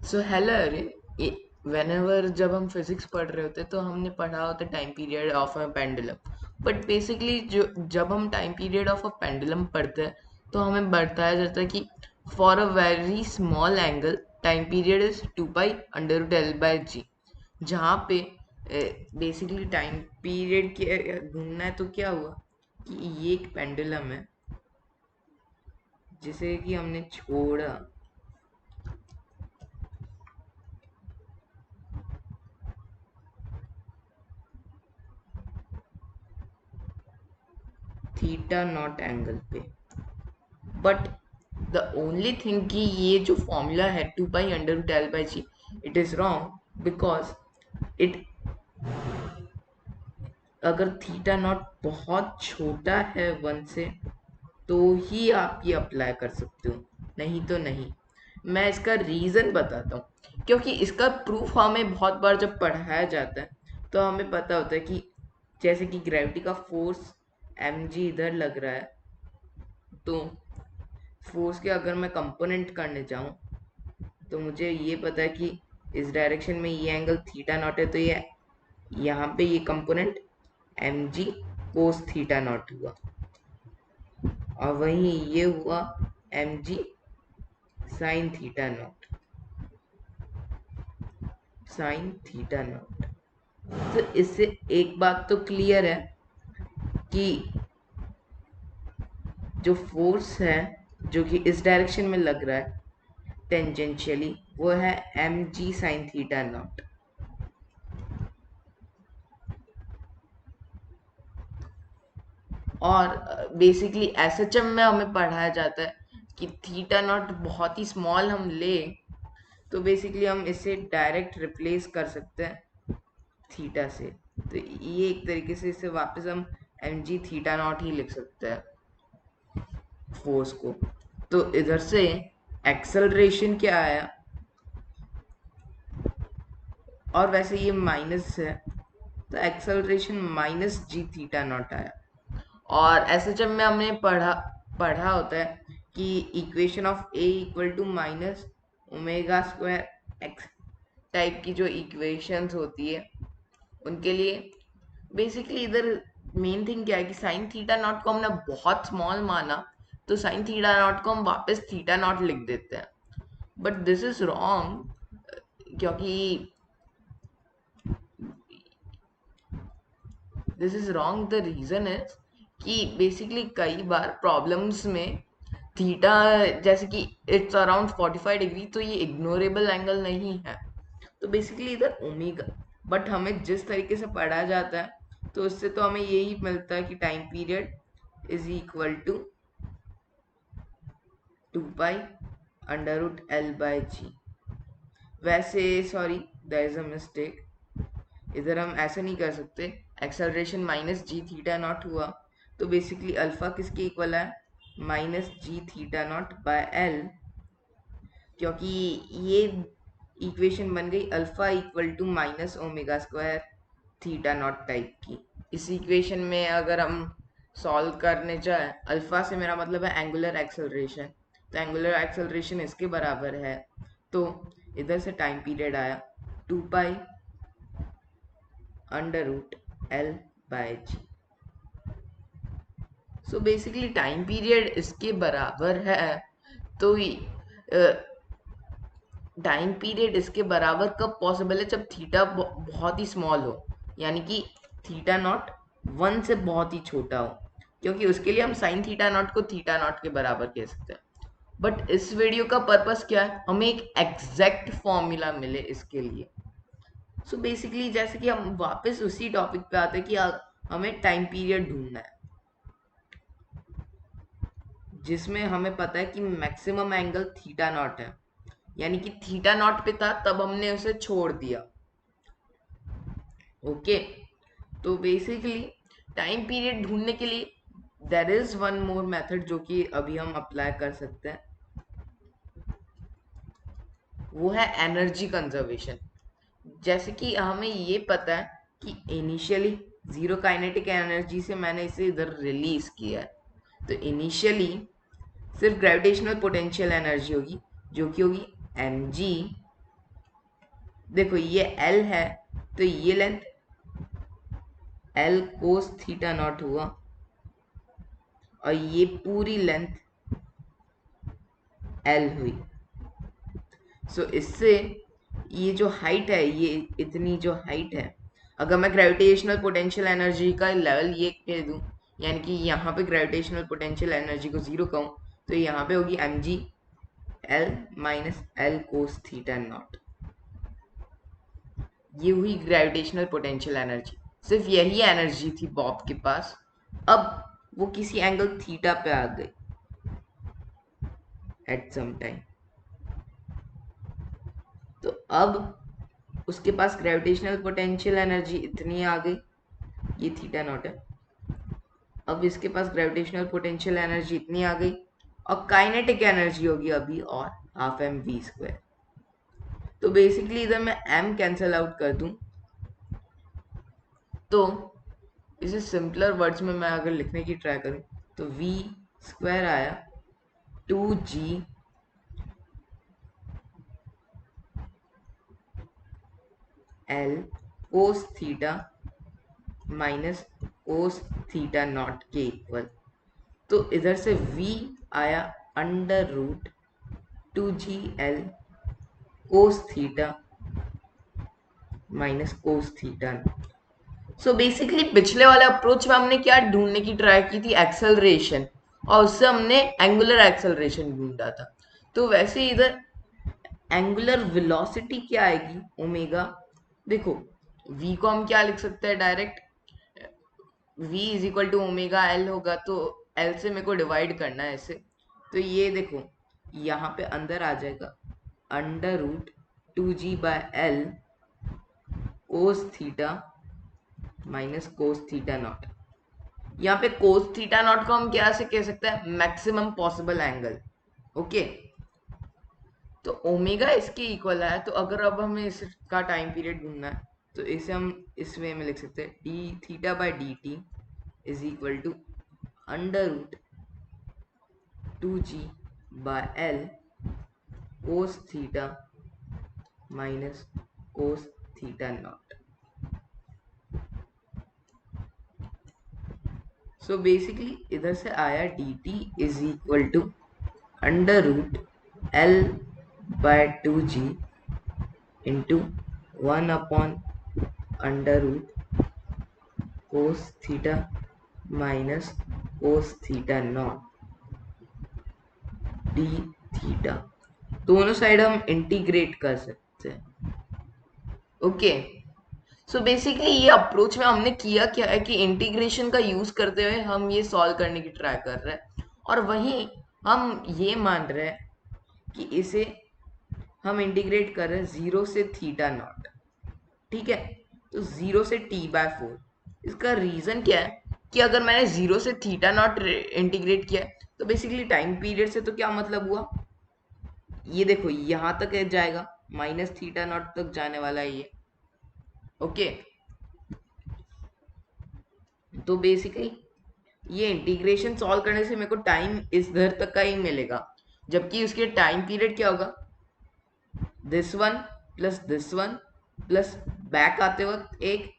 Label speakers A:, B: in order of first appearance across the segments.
A: So hello whenever जब हम physics पढ़ रहे होते तो हमने पढ़ा होता time period of a pendulum. But basically जो जब हम time period of a pendulum पढ़ते हैं तो हमें बताया जाता है कि for a very small angle time period is 2 pi under root L by g. जहाँ पे बेसिकली टाइम पीरियड के ढूंढना है तो क्या हुआ कि ये एक पेंडुलम है जिसे कि हमने छोड़ा थीटा नॉट एंगल पे। बट द ओनली थिंग कि ये जो फॉर्मूला है 2 pi under root L by g, it is wrong because it अगर थीटा नॉट बहुत छोटा है 1 से तो ही आप ये अप्लाई कर सकते हो, नहीं तो नहीं। मैं इसका रीज़न बताता हूँ क्योंकि इसका प्रूफ हमें बहुत बार जब पढ़ाया जाता है तो हमें पता होता है कि जैसे कि ग्रेविटी का फोर्स एम जी इधर लग रहा है, तो फोर्स के अगर मैं कंपोनेंट करने जाऊँ तो मुझे ये पता है कि इस डायरेक्शन में ये एंगल थीटा नॉट है, तो ये यहाँ पे ये component m g cos theta naught हुआ, और वहीं ये हुआ m g sine theta naught, sine theta naught. तो इससे एक बात तो क्लियर है कि जो फोर्स है जो कि इस डायरेक्शन में लग रहा है टेंजेंशियली, वो है m g sine theta naught. और बेसिकली एसएचएम में हमें पढ़ाया जाता है कि थीटा नॉट बहुत ही स्मॉल हम ले तो बेसिकली हम इसे डायरेक्ट रिप्लेस कर सकते हैं थीटा से। तो ये एक तरीके से इसे वापस हम एम जी थीटा नॉट ही लिख सकते हैं फोर्स को। तो इधर से एक्सेलरेशन क्या आया, और वैसे ये माइनस है तो acceleration minus g theta naught आया। और एसएचएम में हमने पढ़ा पढ़ा होता है कि equation of a equal to minus omega square x type की जो इक्वेशंस होती है उनके लिए बेसिकली इधर मेन थिंग क्या है कि साइन थीटा नॉट को हमने बहुत स्मॉल माना तो साइन थीटा नॉट को हम वापस थीटा नॉट लिख देते हैं। बट दिस इज रॉन्ग क्योंकि this is wrong the reason is कि बेसिकली कई बार प्रॉब्लम्स में थीटा जैसे कि इट्स अराउंड 45 डिग्री, तो ये इग्नोरेबल एंगल नहीं है। तो बेसिकली इधर ओमेगा, बट हमें जिस तरीके से पढ़ा जाता है तो उससे तो हमें यही मिलता है कि time period is equal to 2 pi under root L by g. वैसे sorry, there is a mistake, इधर हम ऐसे नहीं कर सकते। Acceleration minus g theta naught हुआ तो बेसिकली अल्फा किसके इक्वल है, minus g theta naught by L, क्योंकि ये इक्वेशन बन गई alpha equal to minus omega square theta naught type की। इस इक्वेशन में अगर हम सॉल्व करने जाए, अल्फा से मेरा मतलब है एंगुलर एक्सेलरेशन, तो एंगुलर एक्सेलरेशन इसके बराबर है। तो इधर से टाइम पीरियड आया 2 pi under root L by g. So basically time period इसके बराबर है, तो टाइम पीरियड इसके बराबर कब पॉसिबल है, जब थीटा बहुत ही स्मॉल हो, यानी कि थीटा नॉट 1 से बहुत ही छोटा हो, क्योंकि उसके लिए हम साइन थीटा नॉट को थीटा नॉट के बराबर कह सकते हैं। बट इस वीडियो का पर्पस क्या है, हमें एक एग्जैक्ट फॉर्मूला मिले इसके लिए। सो बेसिकली जैसे कि हम वापस उसी टॉपिक पे आते हैं कि हमें टाइम पीरियड ढूंढना है जिसमें हमें पता है कि मैक्सिमम एंगल थीटा नॉट है, यानी कि थीटा नॉट पे था तब हमने उसे छोड़ दिया। ओके, तो बेसिकली टाइम पीरियड ढूंढने के लिए there is one more method जो कि अभी हम अप्लाई कर सकते हैं, वो है एनर्जी कंजर्वेशन। जैसे कि हमें ये पता है कि इनिशियली जीरो काइनेटिक एनर्जी से मैंने इसे इधर रिलीज किया है, तो इनिशियली सिर्फ ग्रेविटेशनल पोटेंशियल एनर्जी होगी जो कि होगी एम जी देखो ये L है, तो ये length L cos theta naught हुआ, और ये पूरी लेंथ L हुई। सो इससे ये जो हाइट है, ये इतनी जो हाइट है, अगर मैं ग्रेविटेशनल पोटेंशियल एनर्जी का लेवल ये कह दूं, यानी कि यहाँ पे ग्रेविटेशनल पोटेंशियल एनर्जी को जीरो कहूँ, तो यहाँ पे होगी mg L minus L cos theta not. ये हुई ग्रेविटेशनल पोटेंशियल एनर्जी। सिर्फ यही एनर्जी थी बॉब के पास। अब वो किसी एंगल थीटा पे आ गई एट सम टाइम, तो अब उसके पास ग्रेविटेशनल पोटेंशियल एनर्जी इतनी आ गई, ये थीटा नॉट है। अब इसके पास ग्रेविटेशनल पोटेंशियल एनर्जी इतनी आ गई, और काइनेटिक एनर्जी होगी अभी और हाफ एम वी स्क्वायर। तो बेसिकली इधर मैं m कैंसिल आउट कर दूं, तो इसे सिंपलर वर्ड्स में मैं अगर लिखने की ट्राई करूं, तो v स्क्वायर आया 2g L cos theta minus cos theta naught के इक्वल। तो इधर से v आया under root 2gl cos theta minus cos theta. So basically पिछले वाले अप्रोच में हमने क्या ढूंढने की ट्राई की थी, एक्सेलरेशन, और उससे हमने एंगुलर एक्सेलरेशन ढूंढा था। तो वैसे इधर एंगुलर वेलोसिटी क्या आएगी, ओमेगा। देखो v को हम क्या लिख सकते हैं direct, v is equal to omega L होगा, तो l से मेरे को डिवाइड करना है इसे। तो ये देखो यहाँ पे अंदर आ जाएगा under root 2g/l cos theta minus cos theta naught. यहाँ पे कोस थीटा नॉट को हम क्या से कह सकते हैं, मैक्सिमम पॉसिबल एंगल। ओके, तो ओमेगा इसके इक्वल है, तो अगर अब हमें इसका टाइम पीरियड ढूंढना है, तो इसे हम इस वे में लिख सकते हैं, d theta by d t is equal to under root 2g/l cos theta minus cos theta naught. So basically इधर से आया d t is equal to under root L by 2g into 1 under root cos theta minus cos theta naught d theta. दोनों side हम integrate कर सकते हैं। Okay, so basically ये approach में हमने किया क्या है कि इंटीग्रेशन का यूज करते हुए हम ये सॉल्व करने की ट्राई कर रहे हैं, और वहीं हम ये मान रहे हैं कि इसे हम इंटीग्रेट कर रहे हैं 0 से थीटा नॉट। ठीक है, तो 0 से t/4। इसका रीजन क्या है कि अगर मैंने 0 से थीटा नॉट इंटीग्रेट किया है, तो बेसिकली टाइम पीरियड से तो क्या मतलब हुआ, ये देखो यहाँ तक जाएगा, माइनस थीटा नॉट तक जाने वाला है ये। ओके, तो बेसिकली ये इंटीग्रेशन सॉल्व करने से मेरे को टाइम इस दर तक का ही मिलेगा, जबकि उसके टाइम पीरियड क्या होगा, दिस वन प्लस बैक आते वक्त एक,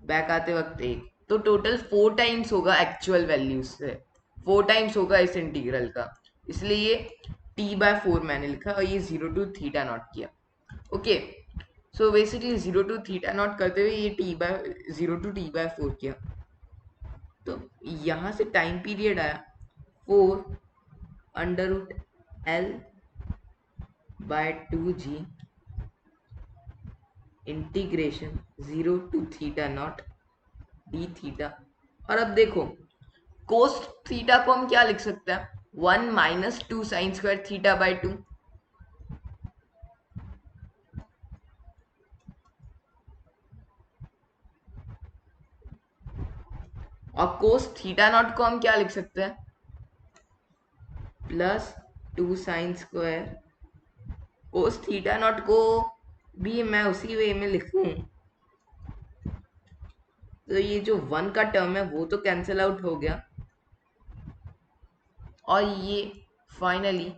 A: बैक आते वक्त एक, तो टोटल 4 टाइम्स होगा एक्चुअल वैल्यूज से, 4 टाइम्स होगा इस इंटीग्रल का। इसलिए ये t/4 मैंने लिखा और ये 0 टू थीटा नॉट किया। Okay, so basically 0 to theta naught करते हुए ये t/0 टू t/4 किया। तो यहाँ से टाइम पीरियड आया 4 under root L by 2g integration 0 to theta naught d theta. और अब देखो कोस थीटा को हम क्या लिख सकते हैं, 1 minus 2 sign square theta by 2। और कोस थीटा नॉट को हम क्या लिख सकते हैं, plus 2 sine square. Cos theta not को भी मैं उसी वे में लिखूं, तो ये जो 1 का टर्म है वो तो कैंसिल आउट हो गया, और ये फाइनली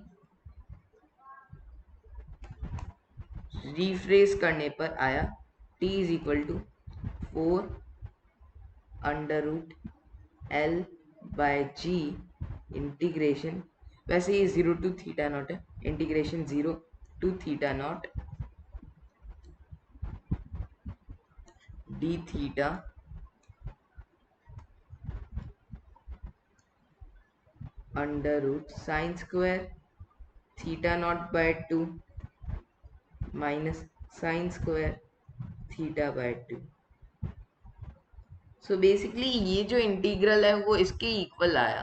A: रिफ्रेश करने पर आया t is equal to 4 under root L by g integration, वैसे ये 0 टू थीटा नॉट है, integration 0 to theta naught d theta under root sine square theta naught by 2 minus sine square theta by 2। So basically ये जो integral है वो इसके equal आया।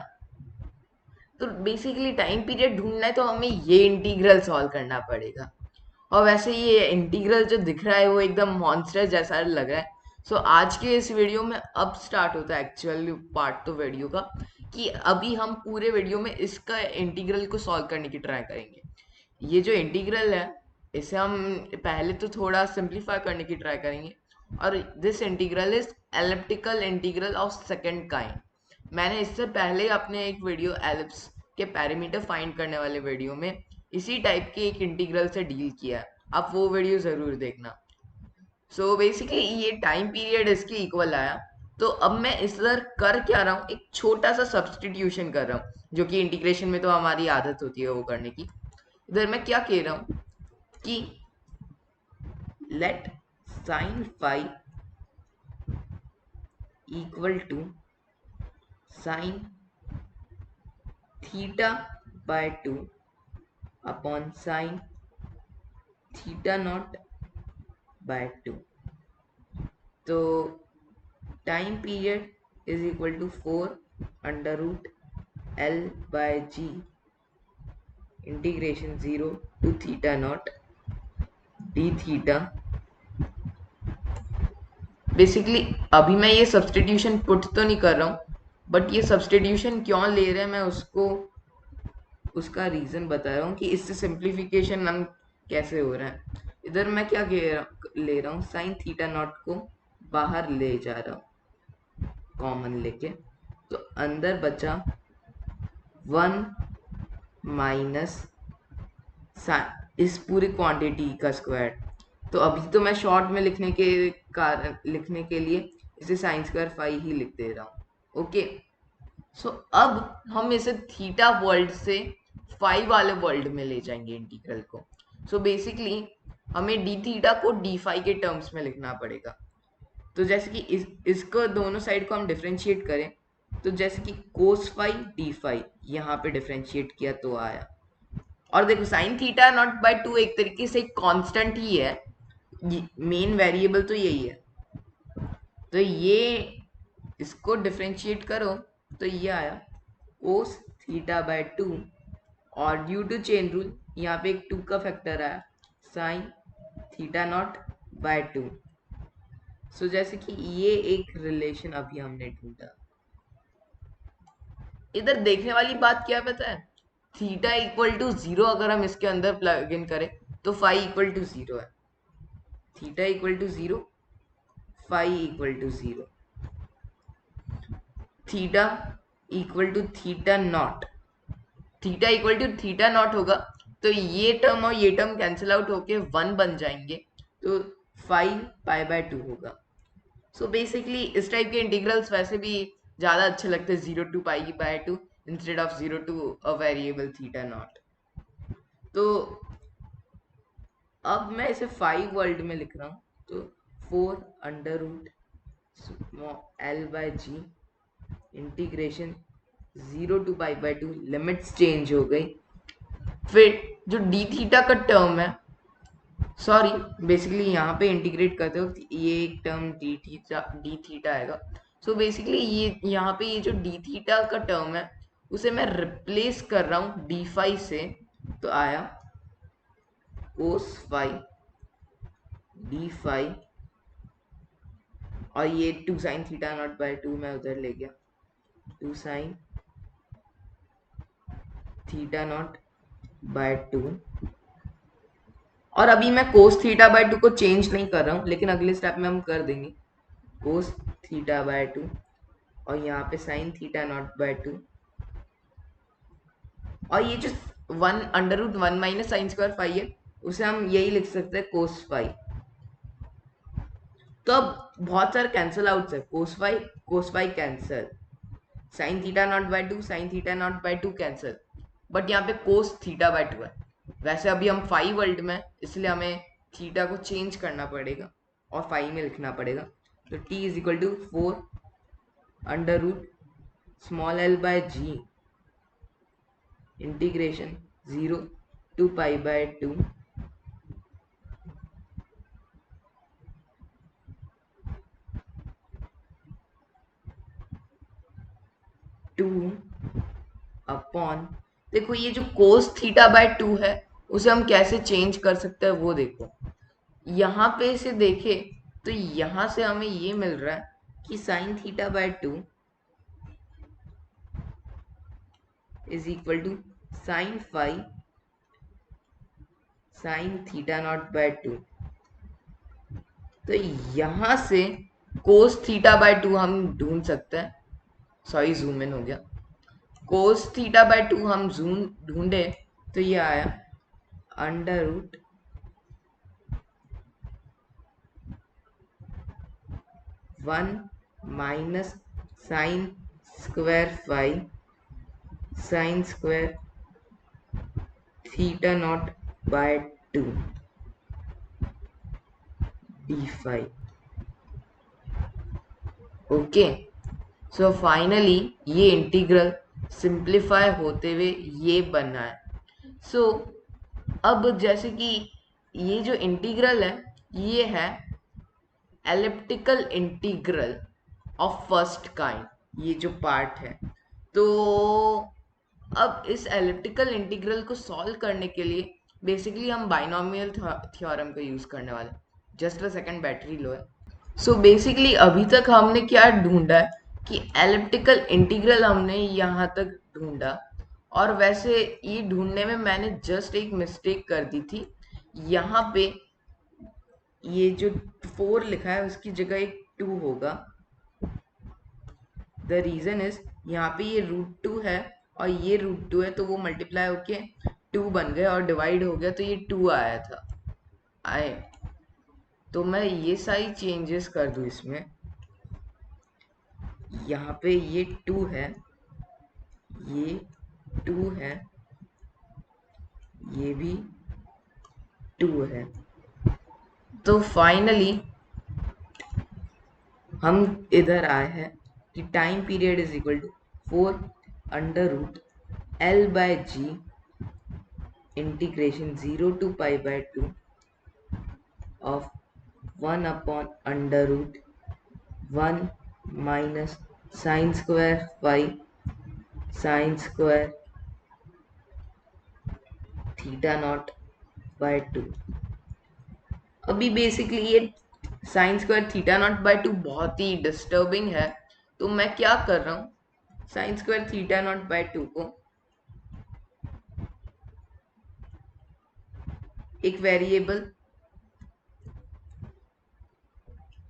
A: तो बेसिकली टाइम पीरियड ढूंढना है तो हमें ये इंटीग्रल सॉल्व करना पड़ेगा। और वैसे ये इंटीग्रल जो दिख रहा है वो एकदम मॉन्स्टर जैसा लग रहा है। सो आज के इस वीडियो में अब स्टार्ट होता है एक्चुअली पार्ट तो वीडियो का, कि अभी हम पूरे वीडियो में इसका इंटीग्रल को सॉल्व करने की ट्राई करेंगे। ये जो इंटीग्रल है इसे हम पहले तो थोड़ा सिंप्लीफाई करने की ट्राई करेंगे। और this integral is elliptical integral of second kind. मैंने इससे पहले अपने एक वीडियो एलिप्स के पैरामीटर फाइंड करने वाले वीडियो में इसी टाइप के एक इंटीग्रल से डील किया है, आप वो वीडियो जरूर देखना। सो बेसिकली ये टाइम पीरियड इसके इक्वल आया। तो अब मैं इधर कर क्या रहा हूँ, एक छोटा सा सब्सटीट्यूशन कर रहा हूँ, जो कि इंटीग्रेशन में तो हमारी आदत होती है वो करने की। इधर मैं क्या कह रहा हूँ कि let sine phi equal to sine theta by 2 upon sine theta naught by 2। तो time period is equal to 4 under root L by g integration 0 to theta naught d theta. Basically अभी मैं ये सब्सटीट्यूशन पुट तो नहीं कर रहा हूँ, but ये सब्सटीट्यूशन क्यों ले रहे हैं मैं उसका रीजन बता रहा हूँ कि इससे सिंप्लीफिकेशन हम कैसे हो रहा है। इधर मैं क्या ले रहा हूँ, साइन थीटा नॉट को बाहर ले जा रहा हूँ कॉमन लेके, तो अंदर बचा 1 माइनस इस पूरी क्वांटिटी का स्क्वायर। तो अभी तो मैं शॉर्ट में लिखने के लिए इसे साइन स्क्वायर फाई ही लिख दे रहा हूँ। ओके, सो अब हम इसे थीटा वर्ल्ड से फाई वाले वर्ल्ड में ले जाएंगे इंटीग्रल को। सो बेसिकली हमें डी थीटा को डी फाई के टर्म्स में लिखना पड़ेगा। तो जैसे कि इसको दोनों साइड को हम डिफरेंशिएट करें, तो जैसे कि कोस फाई डी फाई यहाँ पे डिफरेंशिएट किया तो आया। और देखो साइन थीटा नॉट बाय 2 एक तरीके से कांस्टेंट ही है, मेन वेरिएबल तो यही है। तो ये इसको डिफरेंशिएट करो तो ये आया कोस थीटा बाय 2, और ड्यू टू चेन रूल यहाँ पे एक 2 का फैक्टर आया साइन थीटा नॉट बाय 2। सो जैसे कि ये एक रिलेशन अभी हमने ढूंढा। इधर देखने वाली बात क्या पता है, थीटा इक्वल टू 0 अगर हम इसके अंदर प्लग इन करें तो फाई इक्वल टू 0 है। Theta equal to 0, phi equal to 0, theta equal to theta naught, theta equal to theta naught होगा तो ये टर्म और ये टर्म कैंसिल आउट होके 1 बन जाएंगे, तो फाई पाई बाय 2 होगा। सो बेसिकली इस टाइप के इंटीग्रल्स वैसे भी ज़्यादा अच्छे लगते हैं 0 to pi by 2 instead of 0 to a variable theta naught. तो अब मैं इसे 5 वर्ल्ड में लिख रहा हूँ, तो 4 under root L by g integration 0 to pi by 2, limits change हो गई। फिर जो डी थीटा का टर्म है, सॉरी बेसिकली यहाँ पे इंटीग्रेट करते हो ये एक टर्म डी थीटा आएगा। सो बेसिकली ये यहाँ पे ये जो डी थीटा का टर्म है उसे मैं रिप्लेस कर रहा हूँ डी फाई से, तो आया कोस फाई डी फाई, और ये 2 साइन थीटा नॉट बाय 2 मैं उधर ले गया, 2 साइन थीटा नॉट बाय 2। और अभी मैं कोस थीटा बाय 2 को चेंज नहीं कर रहा हूँ, लेकिन अगले स्टेप में हम कर देंगे कोस थीटा बाय 2, और यहाँ पे साइन थीटा नॉट बाय 2, और ये जो 1 under root 1 minus sine square phi है उसे हम यही लिख सकते हैं कोस फाई। तो अब बहुत सारे कैंसल आउट है, cos phi cancel, sine theta naught by two, sine theta naught by two cancel, but यहाँ पे कोस थीटा बाय टू है। वैसे अभी हम फाई वर्ल्ड में, इसलिए हमें थीटा को चेंज करना पड़ेगा और फाई में लिखना पड़ेगा। तो t is equal to 4 under root small l by g integration 0 to pi by 2 2 upon, देखो ये जो कोस थीटा बाय 2 है उसे हम कैसे चेंज कर सकते हैं वो देखो। यहाँ पे से देखे तो यहाँ से हमें ये मिल रहा है कि sine theta by 2 is equal to sine phi sine theta naught by 2। तो यहाँ से कोस थीटा बाय 2 हम ढूंढ सकते हैं, सॉरी जूम इन हो गया, कोस थीटा बाय 2 हम जूम ढूंढे तो ये आया under root 1 minus sine square phi sine square theta naught by 2 d phi. Okay, so finally ये इंटीग्रल सिंप्लीफाई होते हुए ये बना है। सो अब जैसे कि ये जो इंटीग्रल है ये है elliptical integral of first kind, ये जो पार्ट है। तो अब इस एलिप्टिकल इंटीग्रल को सॉल्व करने के लिए बेसिकली हम बाइनोमियल थ्योरम का यूज करने वाले। Just a second, battery low है। सो बेसिकली अभी तक हमने क्या ढूंढा है कि एलिप्टिकल इंटीग्रल हमने यहाँ तक ढूंढा, और वैसे ये ढूंढने में मैंने जस्ट एक मिस्टेक कर दी थी। यहाँ पे ये जो 4 लिखा है उसकी जगह एक 2 होगा। द रीजन इज यहाँ पे ये √2 है और ये √2 है, तो वो मल्टीप्लाई होके 2 बन गए और डिवाइड हो गया तो ये 2 आया था आए। तो मैं ये सारी चेंजेस कर दूं इसमें, यहाँ पे ये 2 है, ये 2 है, ये भी 2 है। तो फाइनली हम इधर आए हैं कि time period is equal to 4 under root L by g integration 0 to pi by 2 of 1 upon under root 1 minus sine square phi sine square theta naught by 2। अभी बेसिकली ये sine square theta naught by 2 बहुत ही disturbing है, तो मैं क्या कर रहा हूँ, sine square theta naught by 2 को एक वेरिएबल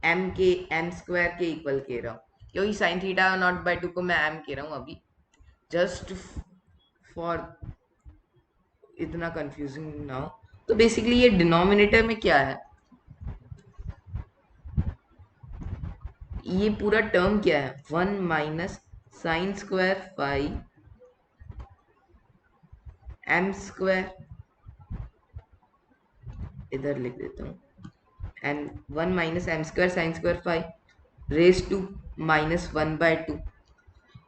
A: एम स्क्वायर के इक्वल कह रहा हूँ, क्योंकि साइन थीटा नॉट बाय 2 को मैं एम कह रहा हूँ अभी, जस्ट फॉर इतना कंफ्यूजिंग ना हो। तो बेसिकली ये डिनोमिनेटर में क्या है, ये पूरा टर्म क्या है, 1 minus sine square phi m square, इधर लिख देता हूँ, and 1 minus m square sine square phi raise to -1/2।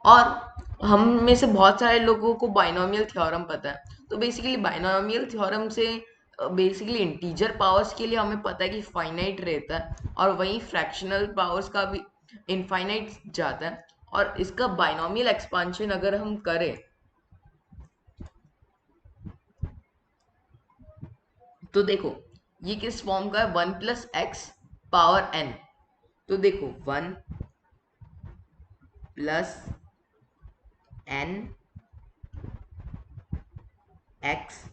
A: और हम में से बहुत सारे लोगों को बाइनोमियल थ्योरम पता है, तो बेसिकली बाइनोमियल थ्योरम से बेसिकली इंटीजर पावर्स के लिए हमें पता है कि फाइनाइट रहता है, और वहीं फ्रैक्शनल पावर्स का भी इनफाइनाइट जाता है। और इसका बाइनोमियल एक्सपांशन अगर हम करें तो देखो ये किस फॉर्म का है, 1 प्लस एक्स पावर n। तो देखो 1 plus n x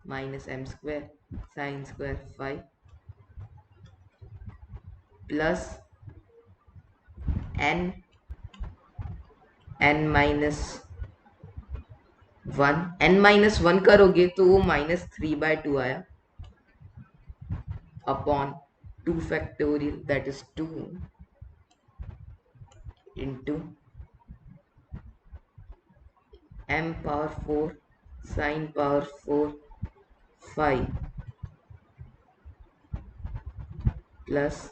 A: minus m square sine square five plus n n minus 1 n minus 1 करोगे तो वो -3/2 आया, upon 2 factorial, that is 2 into m power 4 sin power 4 phi plus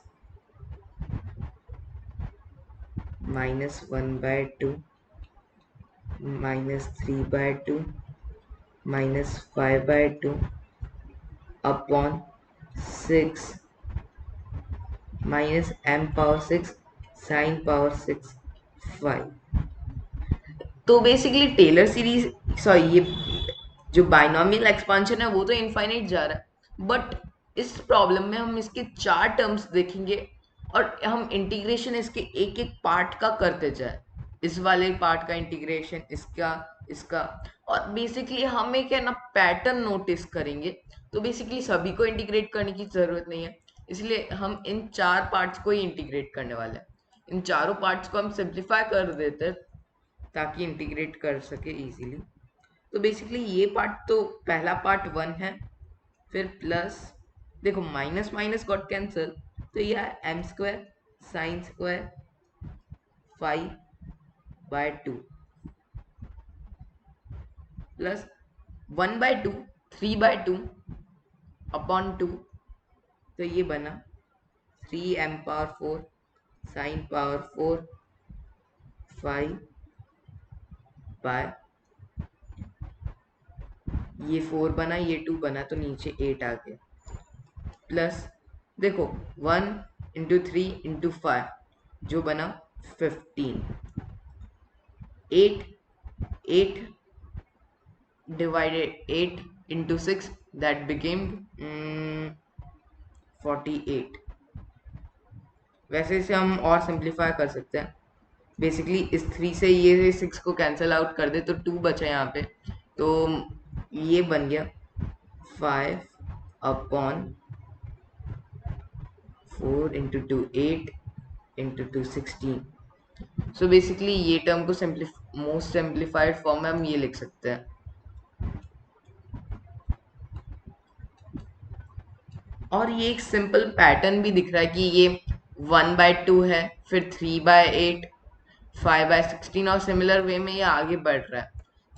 A: minus 1 by 2 minus 3 by 2 minus 5 by 2 upon 6 minus m power 6 sin power 6 phi। तो basically Taylor series, sorry, ये जो binomial expansion है वो तो इनफाइनाइट जा रहा है, but इस प्रॉब्लम में हम इसके 4 टर्म्स देखेंगे और हम इंटीग्रेशन इसके एक एक पार्ट का करते जाए, इस वाले पार्ट का इंटीग्रेशन, इसका, इसका, और बेसिकली हम एक है ना पैटर्न नोटिस करेंगे। तो बेसिकली सभी को इंटीग्रेट करने की जरूरत नहीं है, इसलिए हम इन 4 पार्ट्स को ही इंटीग्रेट करने वाले हैं। इन चारों पार्ट्स को हम सिंप्लीफाई कर देते हैं ताकि इंटीग्रेट कर सके इजीली। तो बेसिकली ये पार्ट, तो पहला पार्ट 1 है, फिर प्लस, देखो माइनस माइनस गॉट कैंसिल, तो यह है m square sine square 5/2 plus 1/2 3/2 upon 2, तो ये बना 3m power 4 sine power 4 5 bye, ये 4 बना, ये 2 बना, तो नीचे 8 आ गया, प्लस देखो 1 इंटू 3 इंटू 5 जो बना 15, 8 divided 8 into 6 that became 48। वैसे से हम और सिंप्लीफाई कर सकते हैं, बेसिकली इस 3 से ये 6 को कैंसिल आउट कर दे तो 2 बचा यहाँ पे, तो ये बन गया 5 अपॉन 4 इंटू 2 8 इंटू 2 16। सो बेसिकली ये टर्म को मोस्ट सिंप्लीफाइड फॉर्म में हम ये लिख सकते हैं। और ये एक सिंपल पैटर्न भी दिख रहा है कि ये 1/2 है, फिर 3/8 5/16 और सिमिलर वे में ये आगे बढ़ रहा है।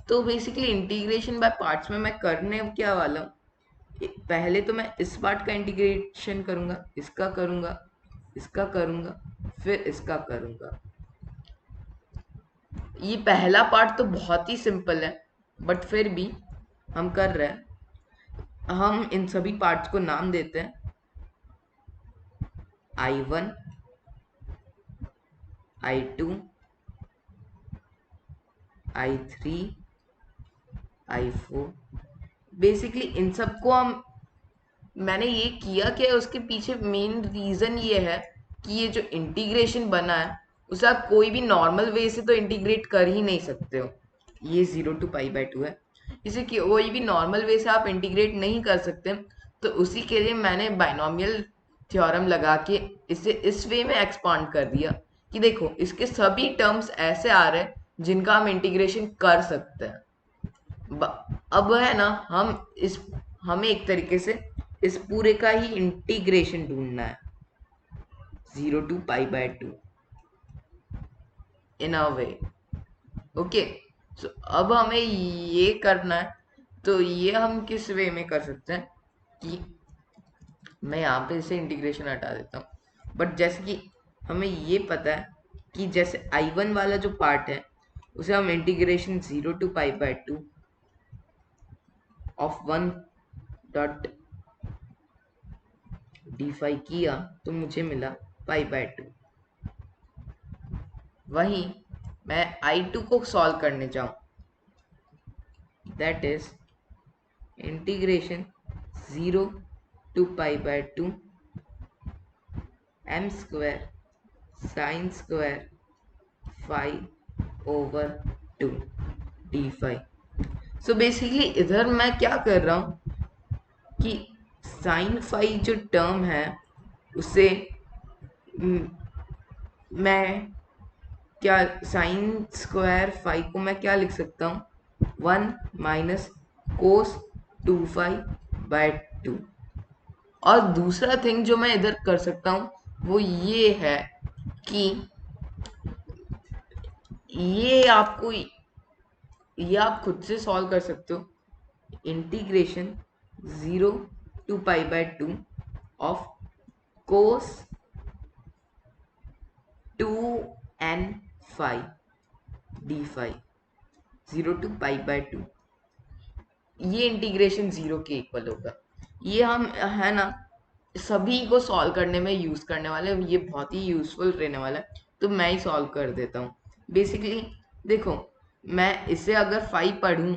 A: तो बेसिकली इंटीग्रेशन बाय पार्ट्स में मैं करने क्या वाला हूँ, पहले तो मैं इस पार्ट का इंटीग्रेशन करूंगा, इसका करूंगा, इसका करूंगा, फिर इसका करूंगा। ये पहला पार्ट तो बहुत ही सिंपल है, बट फिर भी हम कर रहे हैं। हम इन सभी पार्ट्स को नाम देते हैं I1 I2 I3 I4। Basically इन सबको हम, मैंने ये किया कि उसके पीछे मेन रीजन ये है कि ये जो इंटीग्रेशन बना है उसे आप कोई भी नॉर्मल वे से तो इंटीग्रेट कर ही नहीं सकते हो। ये 0 to π/2 है, इसे कोई भी नॉर्मल वे से आप इंटीग्रेट नहीं कर सकते, तो उसी के लिए मैंने बाइनोमियल थ्योरम लगा के इसे इस वे में एक्सपांड कर दिया कि देखो इसके सभी टर्म्स ऐसे आ रहे हैं जिनका हम इंटीग्रेशन कर सकते हैं। अब है ना, हमें एक तरीके से इस पूरे का ही इंटीग्रेशन ढूंढना है 0 to π/2 in a way. Okay, सो अब हमें ये करना है, तो ये हम किस वे में कर सकते हैं कि मैं यहाँ पे इसे इंटीग्रेशन हटा देता हूँ, बट जैसे कि हमें ये पता है कि जैसे I1 वाला जो पार्ट है उसे हम integration 0 to π/2 of 1 dot d5 किया तो मुझे मिला π/2। वहीं मैं I2 को सॉल्व करने जाऊं, that is integration 0 to π/2 m square sine square 5/2 d5। So basically इधर मैं क्या कर रहा हूं कि साइन फाई जो टर्म है उसे मैं क्या, साइन स्क्वायर फाई को मैं क्या लिख सकता हूँ 1 माइनस कोस 2 फाई/2। और दूसरा थिंग जो मैं इधर कर सकता हूँ वो ये है कि ये आप खुद से सॉल्व कर सकते हो। Integration 0 to π/2 of cos 2n φ (0 to π/2). ये इंटीग्रेशन 0 के इक्वल होगा। ये हम है ना सभी को सॉल्व करने में यूज करने वाले हैं, ये बहुत ही यूजफुल रहने वाला है, तो मैं ही सॉल्व कर देता हूँ। बेसिकली देखो, मैं इसे अगर 5 पढ़ूँ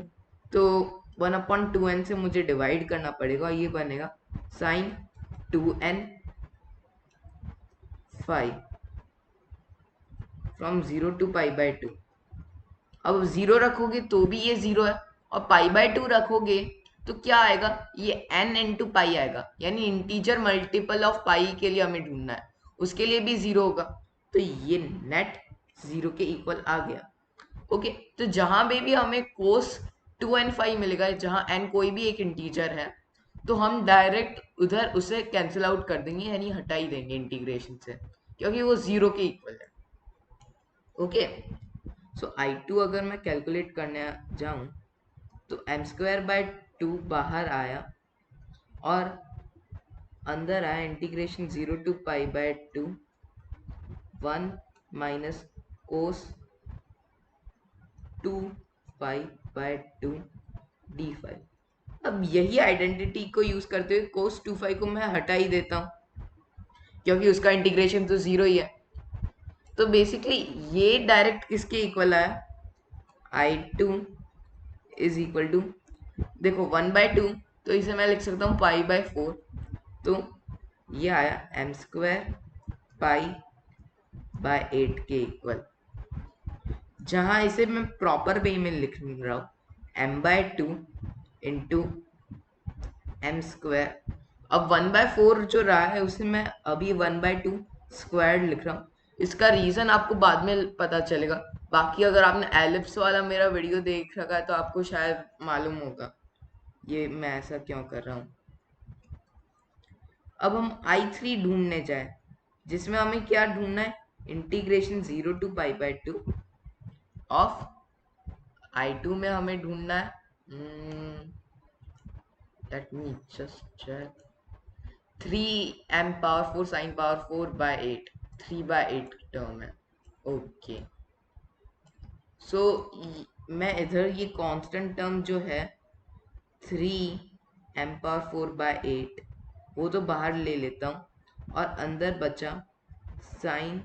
A: तो 1/2n से मुझे डिवाइड करना पड़ेगा, ये बनेगा sign 2n five from 0 to π/2। अब 0 रखोगे तो भी ये 0 है, और π/2 रखोगे तो क्या आएगा, ये n इंटू पाई आएगा, यानी इंटीजर मल्टीपल ऑफ पाई के लिए हमें ढूंढना है, उसके लिए भी 0 होगा, तो ये नेट 0 के इक्वल आ गया। ओके, तो जहां पे भी हमें कोस 2n5 मिलेगा, जहां n कोई भी एक इंटीजर है, तो हम डायरेक्ट उधर उसे कैंसिल आउट कर देंगे, यानी हटा ही देंगे इंटीग्रेशन से, क्योंकि वो 0 के इक्वल है। ओके, सो I2 अगर मैं कैलकुलेट करने जाऊं तो m²/2 बाहर आया और अंदर आया integration 0 to π/2 1 minus cos 2π/2 d5। अब यही आइडेंटिटी को यूज करते हुए कोस 2π को मैं हटा ही देता हूँ, क्योंकि उसका इंटीग्रेशन तो 0 ही है। तो बेसिकली ये डायरेक्ट किसके इक्वल आया, I2 इज इक्वल टू, देखो 1/2, तो इसे मैं लिख सकता हूँ π/4, तो ये आया m² π/8 के इक्वल। जहां इसे मैं प्रॉपर वे में लिख रहा हूँ m/2 इंटू m²। अब 1/4 जो रहा है उसे मैं अभी 1/2 स्क्वायर लिख रहा हूँ, इसका रीजन आपको बाद में पता चलेगा। बाकी अगर आपने एलिप्स वाला मेरा वीडियो देख रखा है तो आपको शायद मालूम होगा ये मैं ऐसा क्यों कर रहा हूँ। अब हम I3 ढूंढने जाए, जिसमें हमें क्या ढूंढना है, इंटीग्रेशन 0 to π/2 ऑफ I2 में हमें ढूंढना है, let me just check, 3m⁴ sin⁴/8, 3/8 term है। ओके, सो मैं इधर ये कांस्टेंट टर्म जो है 3m⁴/8 वो तो बाहर ले लेता हूँ, और अंदर बचा sin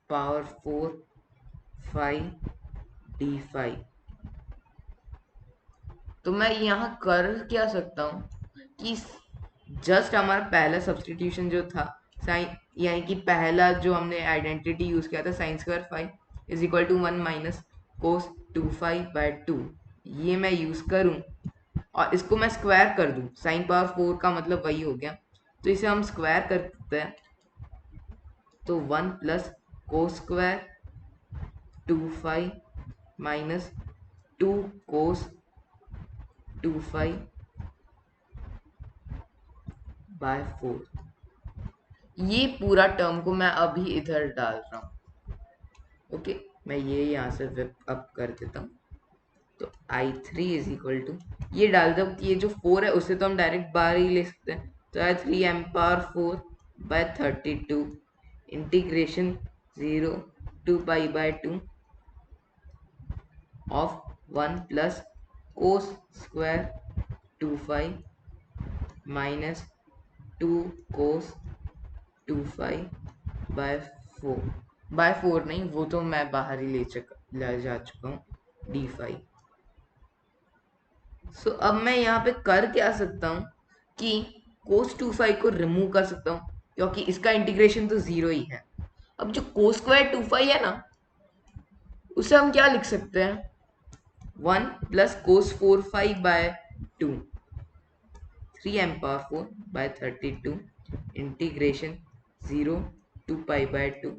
A: पावर 4 5 d5। तो मैं यहाँ कर क्या सकता हूँ कि जस्ट हमारा पहला सब्सटीट्यूशन जो था साइन, यानी कि पहला जो हमने आइडेंटिटी यूज किया था sin² 5 is equal to 1 minus cos 2π/2, ये मैं यूज करूँ और इसको मैं स्क्वायर कर दूं, sin⁴ का मतलब वही हो गया, तो इसे हम स्क्वायर करते हैं, तो 1 प्लस कोस² 2π माइनस 2 कोस 2π/4। ये पूरा टर्म को मैं अभी इधर डाल रहा हूँ। ओके, मैं ये यहाँ से विप अप कर देता हूँ, तो I3 इज इक्वल टू, ये डाल दो, ये जो 4 है उसे तो हम डायरेक्ट बाहर ही ले सकते हैं, तो है 3m⁴/32 integration 0 to π/2 of 1 plus cos 2π minus 2 cos 2π/4 नहीं, वो तो मैं बाहर ही ले जा चुका हूँ, d5। सो अब मैं यहाँ पे कर क्या सकता हूँ कि कोस 2π को रिमूव कर सकता हूँ, क्योंकि इसका इंटीग्रेशन तो 0 ही है। अब जो कोस² 2π है ना, उसे हम क्या लिख सकते हैं, 1 plus cos 4π/2 3m⁴/32 integration 0 to π/2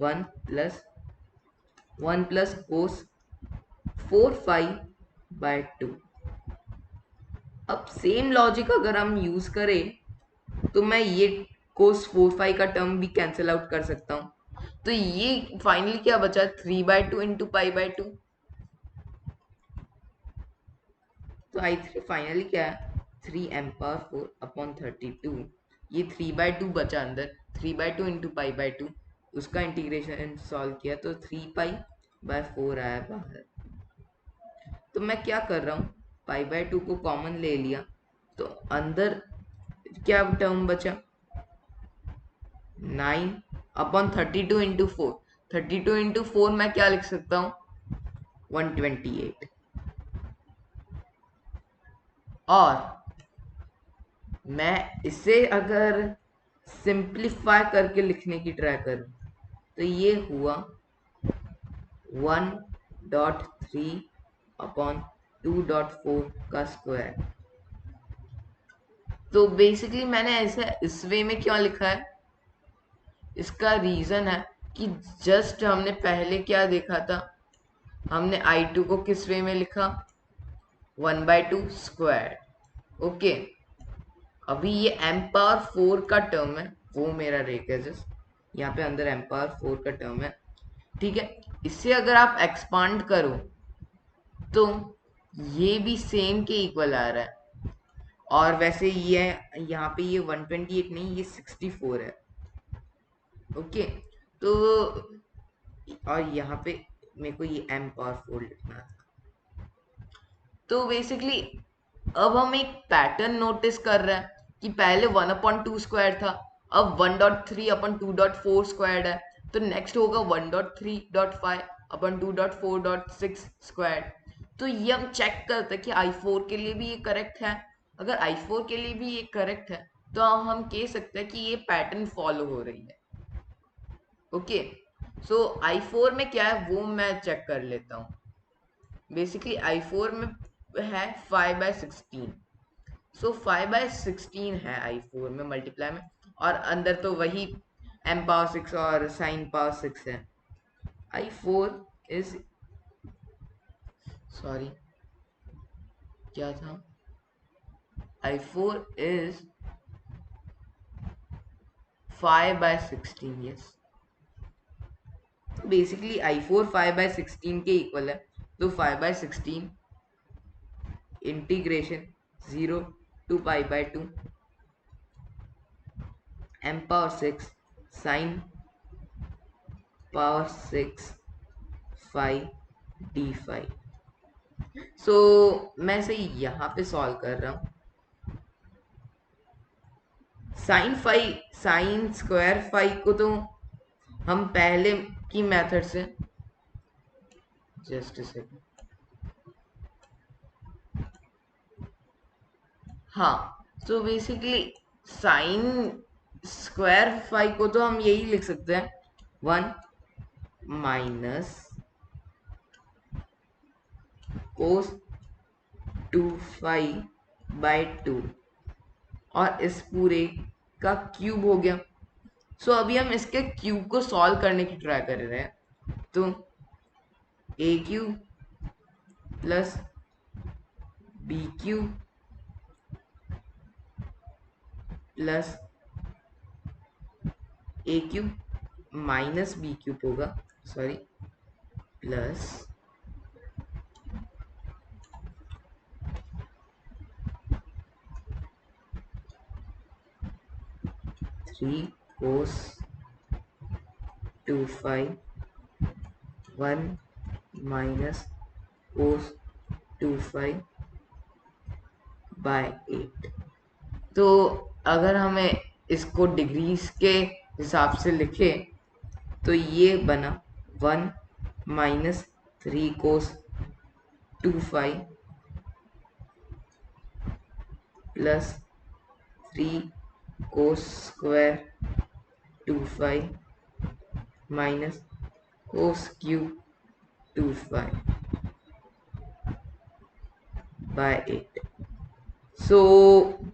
A: 1 plus 1 plus cos 4 pi. अब सेम लॉजिक अगर हम यूज करें तो मैं ये कोस 4 पाई का टर्म भी कैंसिल आउट कर सकता हूँ। तो ये फाइनली क्या बचा, 3/2 इंटू पाई/2। तो I3 फाइनली क्या है, 3m⁴/32। ये 3/2 बचा अंदर, 3/2 इंटू पाई/2, उसका इंटीग्रेशन सॉल्व किया तो 3 पाई/4 आया बाहर। तो मैं क्या कर रहा हूँ, पाई/2 को कॉमन ले लिया तो अंदर क्या टर्म बचा, 9/32 इंटू 4। 32 इंटू 4 मैं क्या लिख सकता हूँ, 128। और मैं इसे अगर सिंप्लीफाई करके लिखने की ट्राई करूं तो ये हुआ 1.3/2.4 का स्क्वायर। तो बेसिकली मैंने ऐसे इस वे में क्यों लिखा है, इसका रीजन है कि जस्ट हमने पहले क्या देखा था, हमने I2 को किस वे में लिखा, 1/2 स्क्वायर। ओके, अभी ये m⁴ का टर्म है, वो मेरा रेक है जस्ट यहाँ पे अंदर m⁴ का टर्म है, ठीक है। इससे अगर आप एक्सपांड करो तो ये भी सेम के इक्वल आ रहा है। और वैसे ये यहाँ पे ये 128 नहीं, ये 64 है। ओके, तो और यहाँ पे मेरे को ये m⁴ लिखना है। तो बेसिकली अब हम एक पैटर्न नोटिस कर रहे हैं कि पहले 1/2 स्क्वायर था, अब 1.3/2.4 स्क्वायर है, तो नेक्स्ट होगा 1.3.5/2.4.6 स्क्वायर। तो ये हम चेक करते हैं कि I4 के लिए भी ये करेक्ट है। अगर I4 के लिए भी ये करेक्ट है तो हम कह सकते हैं कि ये पैटर्न फॉलो हो रही है। ओके, सो I4 में क्या है वो मैं चेक कर लेता हूँ। बेसिकली I4 में है 5/16, सो 5/16 है I4 में मल्टीप्लाई में, और अंदर तो वही m⁴ और sin⁴ है। I4 इज, सॉरी क्या था, I4 is 5/16, yes. Basically I4 5/16 के इक्वल है, तो 5/16 integration 0 to π/2 m⁴ sin⁴ phi d⁵। सो मैं से यहाँ पे सॉल्व कर रहा हूँ। साइन स्क्वायर फाई को तो हम पहले की मेथड से, जस्ट सेकंड, हाँ, तो बेसिकली साइन स्क्वायर फाई को तो हम यही लिख सकते हैं, 1 माइनस कोस 2π/2 और इस पूरे का क्यूब हो गया। सो अभी हम इसके क्यूब को सॉल्व करने की ट्राई कर रहे हैं, तो a³ plus b³ plus a³ minus b³ होगा, sorry, plus 3 cos 2phi 1 minus cos 2phi/8। तो अगर हमें इसको डिग्रीज के हिसाब से लिखे तो ये बना 1 minus 3 cos 2phi plus 3 cos square 2phi minus cos cube 2phi/8। सो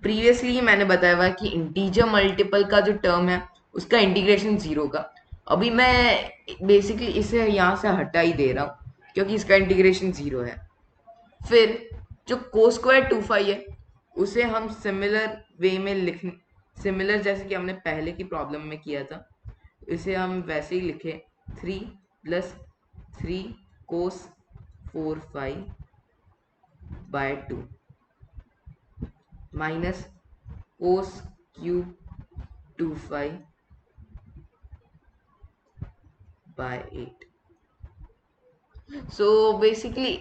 A: प्रीवियसली मैंने बताया हुआ कि इंटीजर मल्टीपल का जो टर्म है उसका इंटीग्रेशन 0 का, अभी मैं बेसिकली इसे यहाँ से हटा ही दे रहा हूँ क्योंकि इसका इंटीग्रेशन 0 है। फिर जो कोस स्क्वायर 2 फाई है उसे हम सिमिलर वे में सिमिलर जैसे कि हमने पहले की प्रॉब्लम में किया था, इसे हम वैसे ही लिखे 3 + 3 cos 4 phi minus cos cube 2 phi. So basically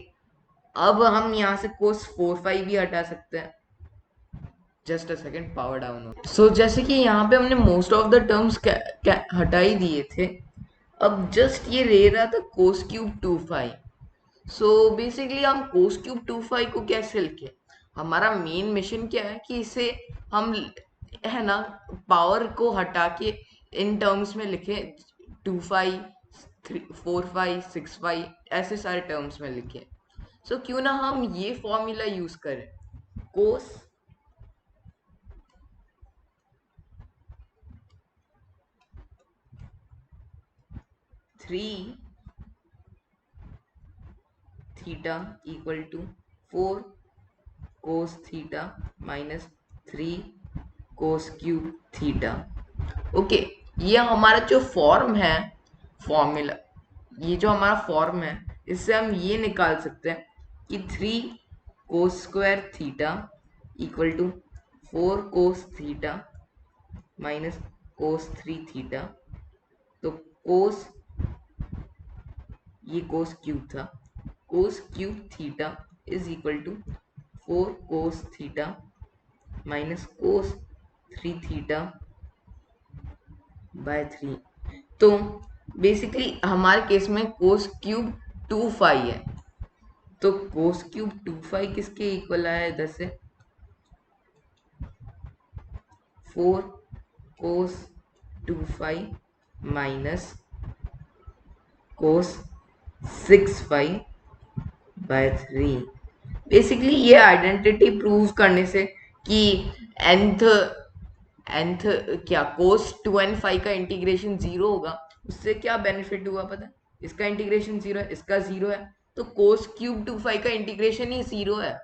A: अब हम यहाँ से कोस 4 फाई भी हटा सकते हैं। Just a second, power down हो। सो जैसे कि यहाँ पे हमने मोस्ट ऑफ द टर्म्स हटा ही दिए थे, अब जस्ट ये रह रहा था cos cube 2 phi. So basically हम कोस क्यूब 2 फाई को कैसे लिखे, हमारा मेन मिशन क्या है कि इसे हम है ना पावर को हटा के इन टर्म्स में लिखे, 2 फाई 4 फाई 6 फाई ऐसे सारे टर्म्स में लिखे। सो क्यों ना हम ये फॉर्मूला यूज करें, cos 3 theta equal to 4 cos theta minus 3 cos cube theta. Okay, ये हमारा जो फॉर्म है, फॉर्मूला, ये जो हमारा फॉर्म है, इससे हम ये निकाल सकते हैं कि 3 cos square theta equal to 4 cos theta minus cos 3 theta. तो कोस, ये कोस क्यूब था, cos cube theta is equal to 4 cos theta minus cos 3 theta by 3। तो बेसिकली हमारे केस में कोस क्यूब 2 फाई है, तो कोस क्यूब 2 फाई किसके equal आया इधर से, 4 कोस 2 फाई माइनस कोस 6 फाई/3। बेसिकली ये आइडेंटिटी प्रूव करने से कि nth nth क्या कोस 2n फाई का इंटीग्रेशन 0 होगा, उससे क्या बेनिफिट हुआ पता है, इसका इंटीग्रेशन 0 है, इसका 0 है, तो कोस क्यूब 2 फाई का इंटीग्रेशन ही 0 है,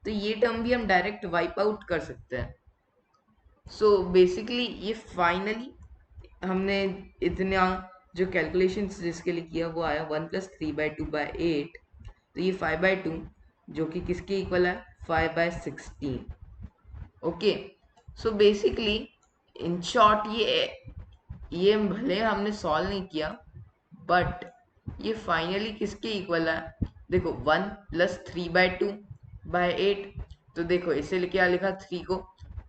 A: तो ये टर्म भी हम डायरेक्ट वाइप आउट कर सकते हैं। सो बेसिकली ये फाइनली हमने इतना जो कैलकुलेशन जिसके लिए किया वो आया 1 + 3/2/8। तो ये 5/2 जो कि किसके इक्वल है, 5/16। Okay, so basically in short ये भले हमने सॉल्व नहीं किया, बट ये फाइनली किसके इक्वल है, देखो 1 + 3/2/8। तो देखो इसे क्या लिखा, 3 को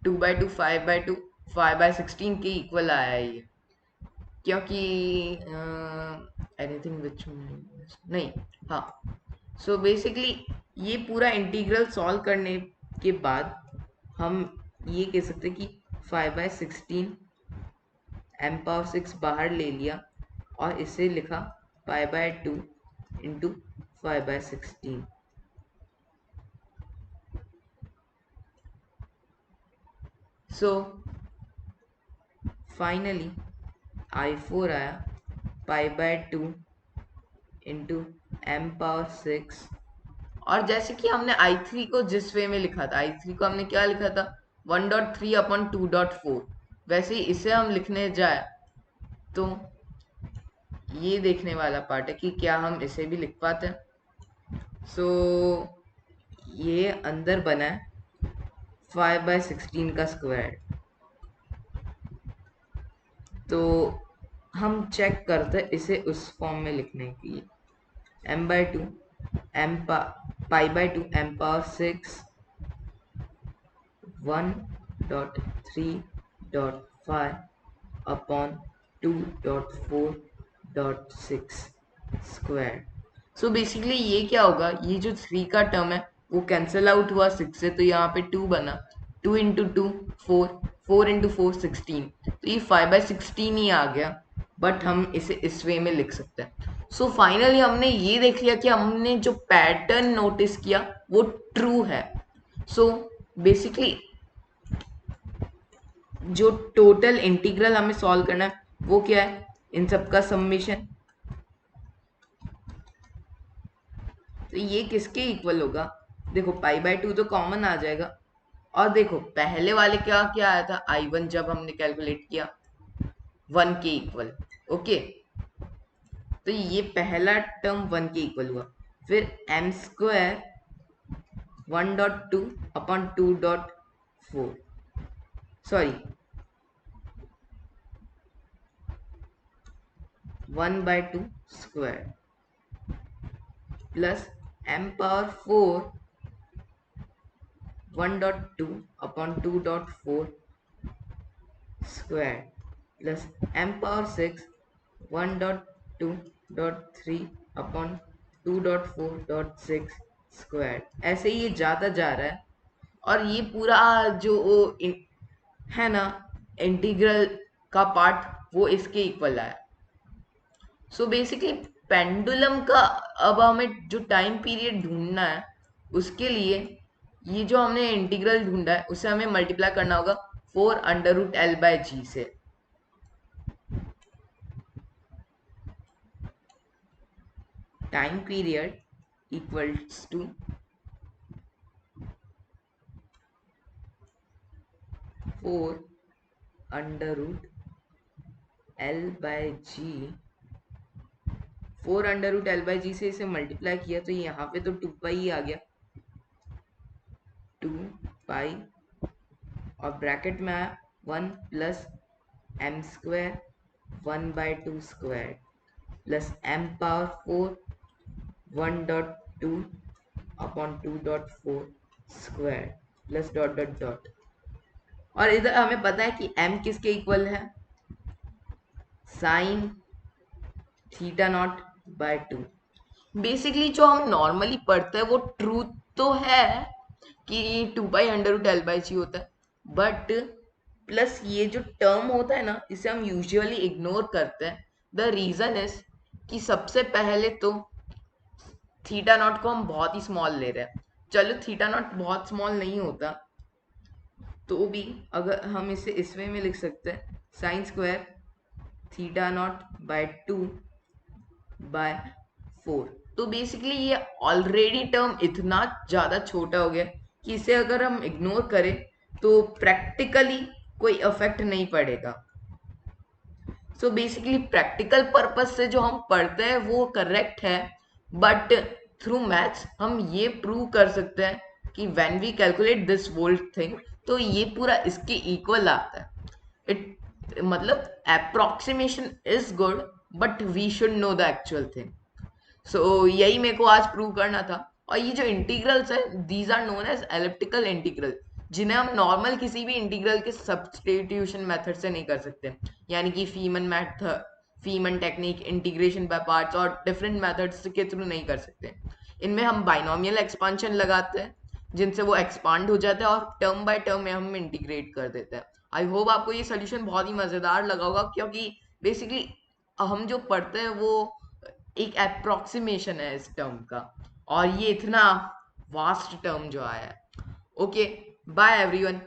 A: 2/2 5/2 5/16 के इक्वल आया है ये, क्योंकि एनीथिंग विच नहीं, हाँ। सो बेसिकली ये पूरा इंटीग्रल सॉल्व करने के बाद हम ये कह सकते हैं कि 5/16 m⁻6 बाहर ले लिया और इसे लिखा 5/2 इंटू 5/16। सो फाइनली I4 आया 5/2 इंटू m⁻6। और जैसे कि हमने I3 को जिस वे में लिखा था, I3 को हमने क्या लिखा था, 1.3/2.4, वैसे ही इसे हम लिखने जाए तो ये देखने वाला पार्ट है कि क्या हम इसे भी लिख पाते हैं। सो ये अंदर बना है 5/16 का स्क्वायर, तो हम चेक करते हैं इसे उस फॉर्म में लिखने के लिए, m/2 pi/2 m⁻6 1.3.5/2.4.6 स्क्वायर। सो बेसिकली ये क्या होगा, ये जो 3 का टर्म है वो कैंसिल आउट हुआ 6 से, तो यहाँ पे 2 बना, 2 × 2 4, 4 × 4 16, तो ये 5/16 ही आ गया, बट हम इसे इस वे में लिख सकते हैं। सो फाइनली हमने ये देख लिया कि हमने जो पैटर्न नोटिस किया वो ट्रू है। सो बेसिकली जो टोटल इंटीग्रल हमें सॉल्व करना है वो क्या है, इन सब का समेशन। तो ये किसके इक्वल होगा? देखो पाई/2 तो कॉमन आ जाएगा, और देखो पहले वाले क्या क्या आया था I1 जब हमने कैलकुलेट किया 1 के इक्वल। ओके, तो ये पहला टर्म 1 के इक्वल हुआ। फिर m² 1.2 upon 2.4, sorry 1/2 square plus m⁴ 1.2 upon 2.4 square plus m⁴ 1.2.3 upon 2.4.6 square. ऐसे ही ये जाता जा रहा है, और ये पूरा जो है ना इंटीग्रल का पार्ट, वो इसके इक्वल आया। सो बेसिकली पेंडुलम का अब हमें जो टाइम पीरियड ढूंढना है, उसके लिए ये जो हमने इंटीग्रल ढूंढा है उसे हमें मल्टीप्लाई करना होगा 4√L/g से। Time period equals to 4√L/g। 4√L/g से इसे मल्टीप्लाई किया तो यहाँ पे तो 2 ही आ गया, 2 और ब्रैकेट में आया 1 plus m² 1/2 square plus m⁴ 1.2 upon 2.4 square plus dot dot dot. और इधर हमें पता है कि m किसके इक्वल है? साइन θ0/2। बेसिकली जो हम नॉर्मली पढ़ते हैं वो ट्रूथ तो है कि 2π√L/g होता है, बट प्लस ये जो टर्म होता है ना, इसे हम यूजुअली इग्नोर करते हैं। द रीजन इज कि सबसे पहले तो θ0 को हम बहुत ही स्मॉल ले रहे हैं। चलो θ0 बहुत स्मॉल नहीं होता तो भी अगर हम इसे इस वे में लिख सकते हैं, sin² θ0/2/4। तो बेसिकली ये ऑलरेडी टर्म इतना ज़्यादा छोटा हो गया कि इसे अगर हम इग्नोर करें तो प्रैक्टिकली कोई इफेक्ट नहीं पड़ेगा। सो बेसिकली प्रैक्टिकल पर्पज से जो हम पढ़ते हैं वो करेक्ट है, बट थ्रू मैथ्स हम ये प्रूव कर सकते हैं कि when we calculate this volt thing, तो ये पूरा इसके इक्वल आता है। इट मतलब approximation is good, but we should know the actual thing. So यही मेरे को आज प्रूव करना था। और ये जो इंटीग्रल्स है, these are known as elliptical integral, जिन्हें हम नॉर्मल किसी भी इंटीग्रल के सब्स्टिट्यूशन मेथड से नहीं कर सकते, यानी कि फीमन टेक्निक, इंटीग्रेशन बाय पार्ट्स और डिफरेंट मेथड्स के थ्रू नहीं कर सकते। इनमें हम बाइनोमियल एक्सपांशन लगाते हैं, जिनसे वो एक्सपांड हो जाता है और टर्म बाय टर्म में हम इंटीग्रेट कर देते हैं। आई होप आपको ये सोल्यूशन बहुत ही मज़ेदार लगा होगा, क्योंकि बेसिकली हम जो पढ़ते हैं वो एक अप्रोक्सीमेशन है इस टर्म का, और ये इतना वास्ट टर्म जो आया है। Okay, bye everyone.